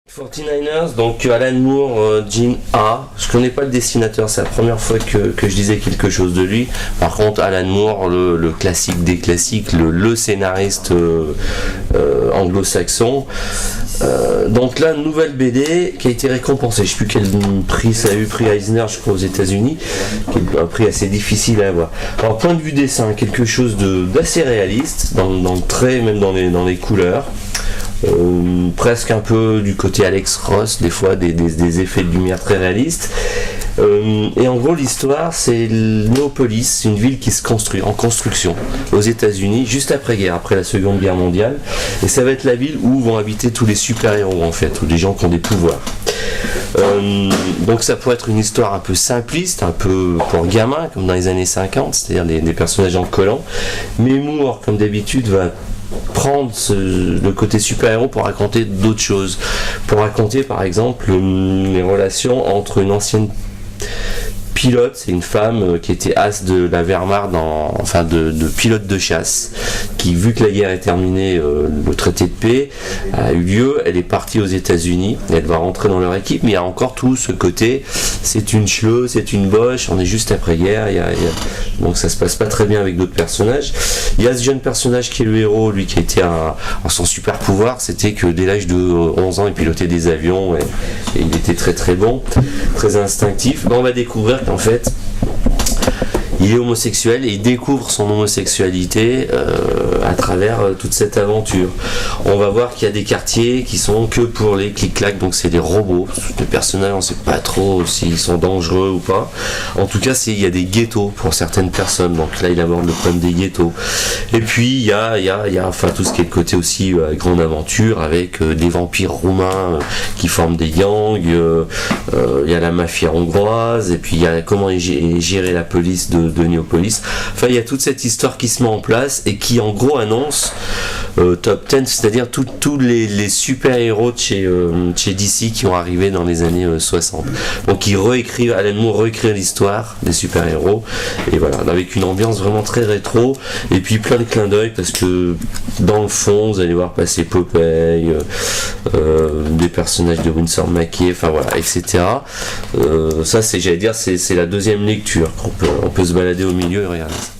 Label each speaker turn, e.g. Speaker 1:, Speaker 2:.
Speaker 1: 49ers, donc Alan Moore, Gene A. Je connais pas le dessinateur, c'est la première fois que je disais quelque chose de lui. Par contre, Alan Moore, le classique des classiques, le scénariste anglo-saxon. Donc là, une nouvelle BD qui a été récompensée. Je sais plus quel prix ça a eu, prix Eisner, je crois, aux États-Unis, qui est un prix assez difficile à avoir. Alors, point de vue dessin, quelque chose d'assez réaliste, dans le trait, même dans les couleurs. Presque un peu du côté Alex Ross, des fois des effets de lumière très réalistes. Et en gros, l'histoire, c'est Néopolis, une ville qui se construit en construction aux États-Unis juste après-guerre, après la Seconde Guerre mondiale. Et ça va être la ville où vont habiter tous les super-héros en fait, ou des gens qui ont des pouvoirs. Donc ça peut être une histoire un peu simpliste, un peu pour gamins, comme dans les années 50, c'est-à-dire des personnages en collant. Mais Moore, comme d'habitude, va prendre le côté super-héros pour raconter d'autres choses. Pour raconter par exemple les relations entre une ancienne pilote, c'est une femme qui était as de la Wehrmacht, de pilote de chasse, qui, vu que la guerre est terminée, le traité de paix a eu lieu, elle est partie aux États-Unis, elle va rentrer dans leur équipe, mais il y a encore tout ce côté, c'est une chleu, c'est une boche, on est juste après-guerre, donc ça se passe pas très bien avec d'autres personnages. Il y a ce jeune personnage qui est le héros, lui qui a été son super pouvoir, c'était que dès l'âge de 11 ans, il pilotait des avions et il était très très bon, très instinctif. On va découvrir qu'en fait, il est homosexuel et il découvre son homosexualité à travers toute cette aventure. On va voir qu'il y a des quartiers qui sont que pour les clic-clac, donc c'est des robots. Les personnages, on ne sait pas trop s'ils sont dangereux ou pas. En tout cas, il y a des ghettos pour certaines personnes. Donc là, il aborde le problème des ghettos. Et puis, il y a tout ce qui est le côté aussi grande aventure avec des vampires roumains qui forment des gangs. Il y a la mafia hongroise. Et puis, il y a comment est gérée la police de Néopolis. Enfin, il y a toute cette histoire qui se met en place et qui en gros annonce top 10, c'est-à-dire tous les super-héros de chez DC qui ont arrivé dans les années 60. Donc Alan Moore réécrit l'histoire des super-héros et voilà, avec une ambiance vraiment très rétro et puis plein de clins d'œil parce que dans le fond vous allez voir passer Popeye, des personnages de Winsor McCay, enfin voilà, etc. Ça c'est la deuxième lecture, on peut se balader au milieu et regarder ça.